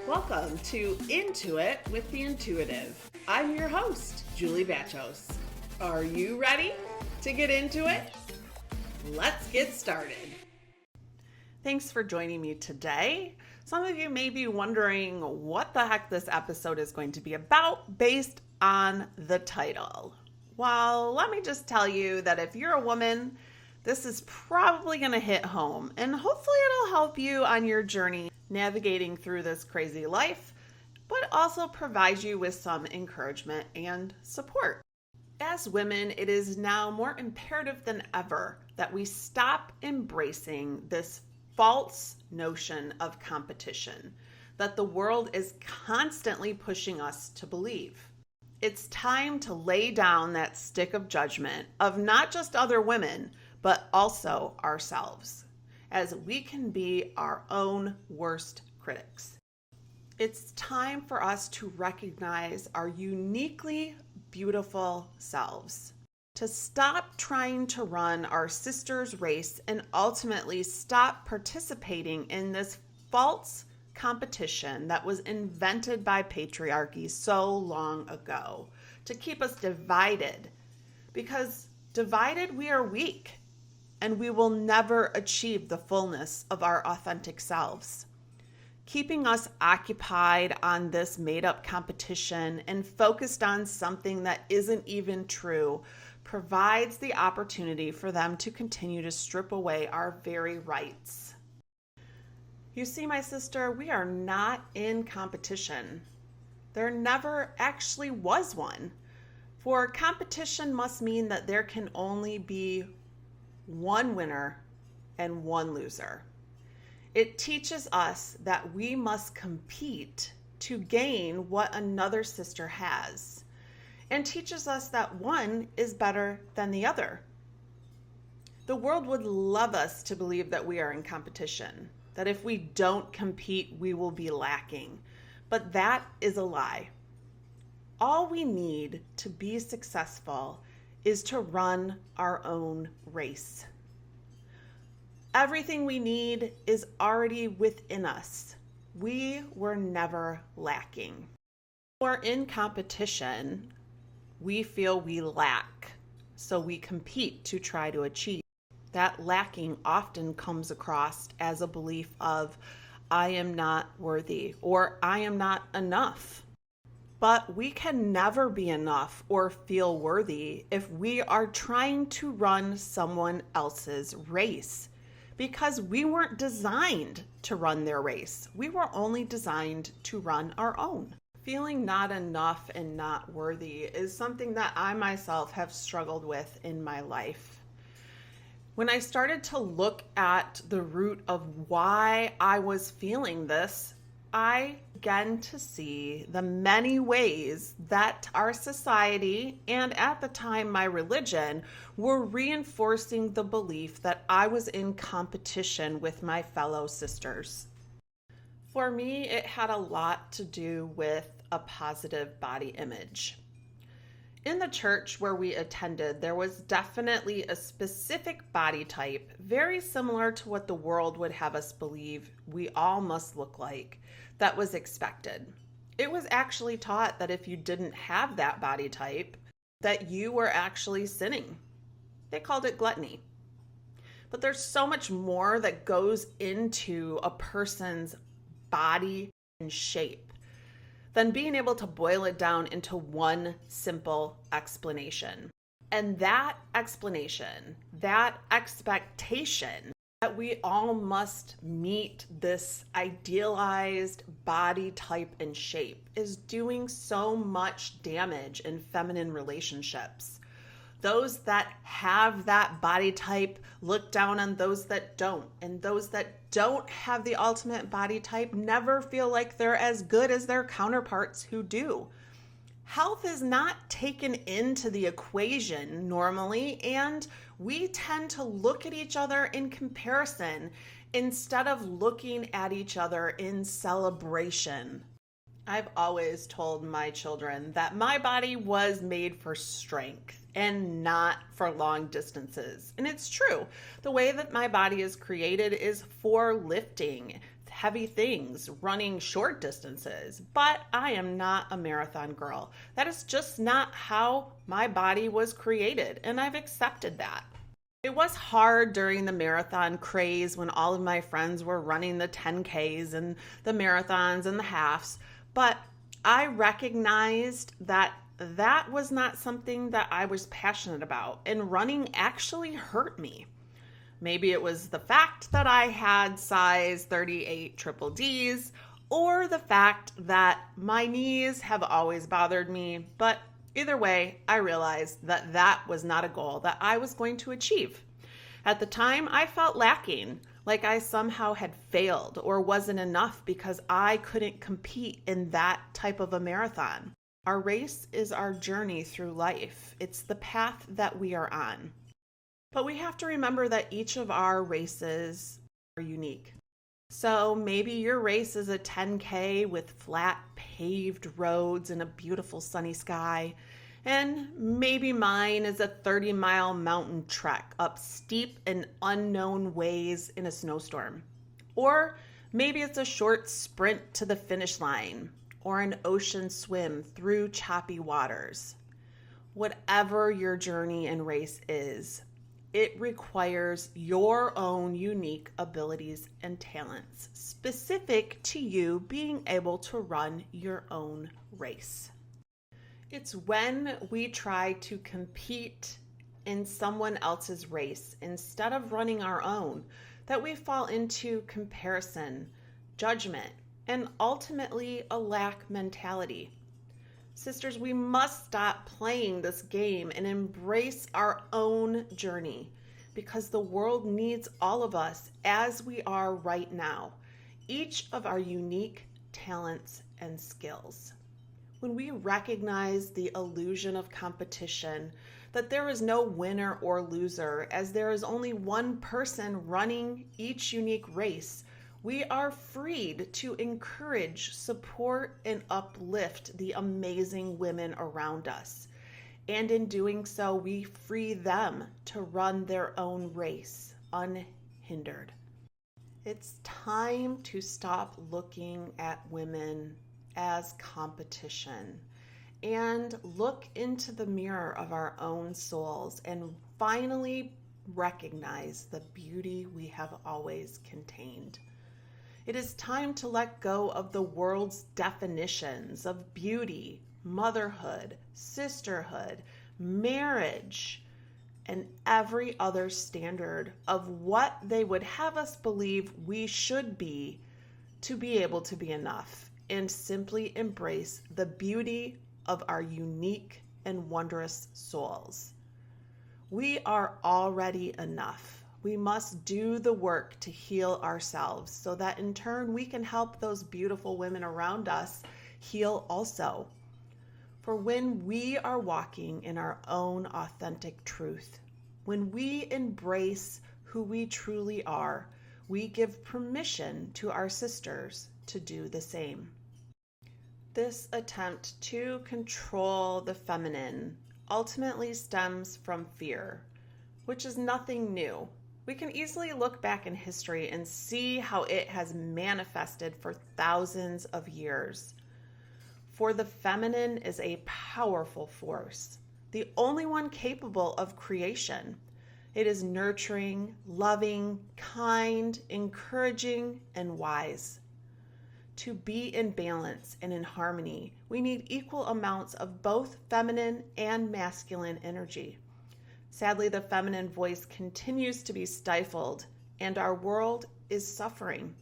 Welcome to Into It with the Intuitive. I'm your host, Julie Bachos. Are you ready to get into it? Let's get started. Thanks for joining me today. Some of you may be wondering what the heck this episode is going to be about based on the title. Well, let me just tell you that if you're a woman, this is probably going to hit home, and hopefully it'll help you on your journey navigating through this crazy life, but also provide you with some encouragement and support. As women, it is now more imperative than ever that we stop embracing this false notion of competition that the world is constantly pushing us to believe. It's time to lay down that stick of judgment of not just other women, but also ourselves, as we can be our own worst critics. It's time for us to recognize our uniquely beautiful selves, to stop trying to run our sister's race and ultimately stop participating in this false competition that was invented by patriarchy so long ago to keep us divided, because divided we are weak. And we will never achieve the fullness of our authentic selves. Keeping us occupied on this made-up competition and focused on something that isn't even true provides the opportunity for them to continue to strip away our very rights. You see, my sister, we are not in competition. There never actually was one. For competition must mean that there can only be one winner and one loser. It teaches us that we must compete to gain what another sister has, and teaches us that one is better than the other. The world would love us to believe that we are in competition, that if we don't compete, we will be lacking. But that is a lie. All we need to be successful is to run our own race. Everything we need is already within us. We were never lacking. When we're in competition, we feel we lack, so we compete to try to achieve. That lacking often comes across as a belief of, I am not worthy, or I am not enough. But we can never be enough or feel worthy if we are trying to run someone else's race, because we weren't designed to run their race. We were only designed to run our own. Feeling not enough and not worthy is something that I myself have struggled with in my life. When I started to look at the root of why I was feeling this, I began to see the many ways that our society, and at the time my religion, were reinforcing the belief that I was in competition with my fellow sisters. For me, it had a lot to do with a positive body image. In the church where we attended, there was definitely a specific body type, very similar to what the world would have us believe we all must look like, that was expected. It was actually taught that if you didn't have that body type, that you were actually sinning. They called it gluttony. But there's so much more that goes into a person's body and shape than being able to boil it down into one simple explanation. And that explanation, that expectation that we all must meet this idealized body type and shape is doing so much damage in feminine relationships. Those that have that body type look down on those that don't. And those that don't have the ultimate body type never feel like they're as good as their counterparts who do. Health is not taken into the equation normally, and we tend to look at each other in comparison instead of looking at each other in celebration. I've always told my children that my body was made for strength and not for long distances. And it's true. The way that my body is created is for lifting, heavy things, running short distances, but I am not a marathon girl. That is just not how my body was created, and I've accepted that. It was hard during the marathon craze when all of my friends were running the 10Ks and the marathons and the halves, but I recognized that that was not something that I was passionate about, and running actually hurt me. Maybe it was the fact that I had size 38 triple Ds, or the fact that my knees have always bothered me, but either way, I realized that that was not a goal that I was going to achieve. At the time, I felt lacking, like I somehow had failed or wasn't enough because I couldn't compete in that type of a marathon. Our race is our journey through life. It's the path that we are on. But we have to remember that each of our races are unique. So maybe your race is a 10K with flat paved roads and a beautiful sunny sky. And maybe mine is a 30-mile mountain trek up steep and unknown ways in a snowstorm. Or maybe it's a short sprint to the finish line or an ocean swim through choppy waters. Whatever your journey and race is, it requires your own unique abilities and talents, specific to you being able to run your own race. It's when we try to compete in someone else's race instead of running our own that we fall into comparison, judgment, and ultimately a lack mentality. Sisters, we must stop playing this game and embrace our own journey because the world needs all of us as we are right now, each of our unique talents and skills. When we recognize the illusion of competition, that there is no winner or loser, as there is only one person running each unique race, we are freed to encourage, support, and uplift the amazing women around us. And in doing so, we free them to run their own race unhindered. It's time to stop looking at women as competition and look into the mirror of our own souls and finally recognize the beauty we have always contained. It is time to let go of the world's definitions of beauty, motherhood, sisterhood, marriage, and every other standard of what they would have us believe we should be to be able to be enough, and simply embrace the beauty of our unique and wondrous souls. We are already enough. We must do the work to heal ourselves so that in turn we can help those beautiful women around us heal also. For when we are walking in our own authentic truth, when we embrace who we truly are, we give permission to our sisters to do the same. This attempt to control the feminine ultimately stems from fear, which is nothing new. We can easily look back in history and see how it has manifested for thousands of years. For the feminine is a powerful force, the only one capable of creation. It is nurturing, loving, kind, encouraging, and wise. To be in balance and in harmony, we need equal amounts of both feminine and masculine energy. Sadly, the feminine voice continues to be stifled, and our world is suffering.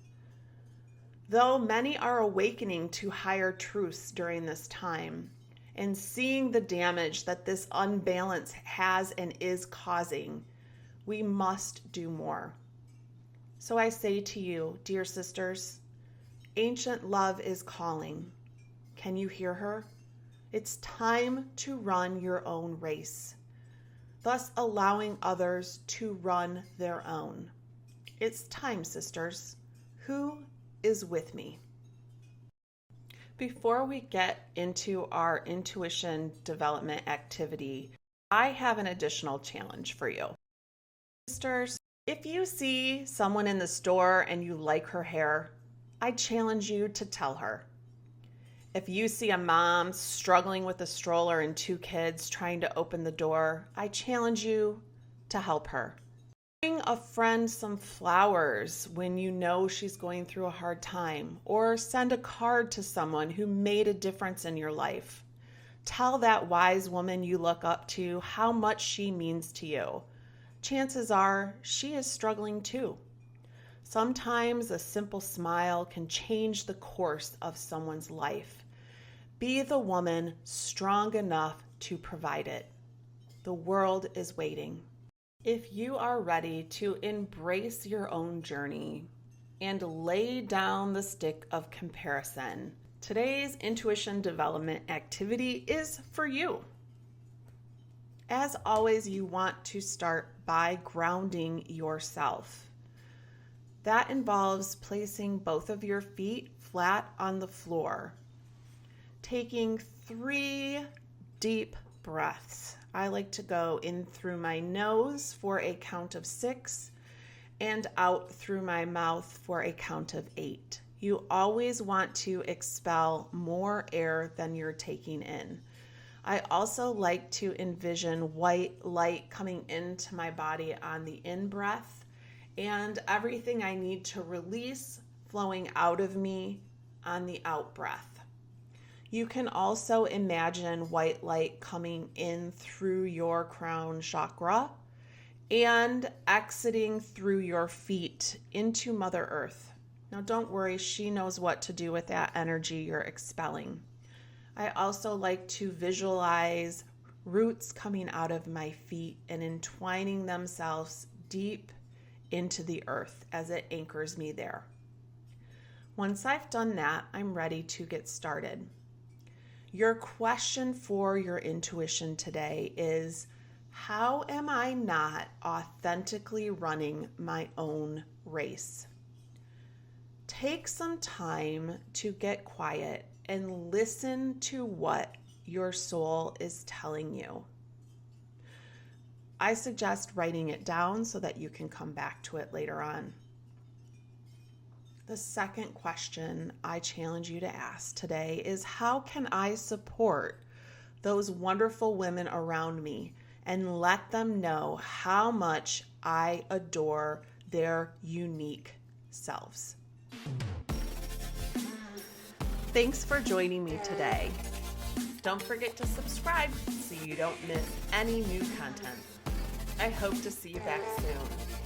Though many are awakening to higher truths during this time and seeing the damage that this unbalance has and is causing, we must do more. So I say to you, dear sisters, ancient love is calling. Can you hear her? It's time to run your own race, thus allowing others to run their own. It's time, sisters. Who is with me? Before we get into our intuition development activity, I have an additional challenge for you. Sisters, if you see someone in the store and you like her hair, I challenge you to tell her. If you see a mom struggling with a stroller and 2 kids trying to open the door, I challenge you to help her. Bring a friend some flowers when you know she's going through a hard time, or send a card to someone who made a difference in your life. Tell that wise woman you look up to how much she means to you. Chances are she is struggling too. Sometimes a simple smile can change the course of someone's life. Be the woman strong enough to provide it. The world is waiting. If you are ready to embrace your own journey and lay down the stick of comparison, today's intuition development activity is for you. As always, you want to start by grounding yourself. That involves placing both of your feet flat on the floor, taking 3 deep breaths. I like to go in through my nose for a count of 6 and out through my mouth for a count of 8. You always want to expel more air than you're taking in. I also like to envision white light coming into my body on the in-breath and everything I need to release flowing out of me on the out-breath. You can also imagine white light coming in through your crown chakra and exiting through your feet into Mother Earth. Now, don't worry, she knows what to do with that energy you're expelling. I also like to visualize roots coming out of my feet and entwining themselves deep into the earth as it anchors me there. Once I've done that, I'm ready to get started. Your question for your intuition today is, how am I not authentically running my own race? Take some time to get quiet and listen to what your soul is telling you. I suggest writing it down so that you can come back to it later on. The second question I challenge you to ask today is, how can I support those wonderful women around me and let them know how much I adore their unique selves? Thanks for joining me today. Don't forget to subscribe so you don't miss any new content. I hope to see you back soon.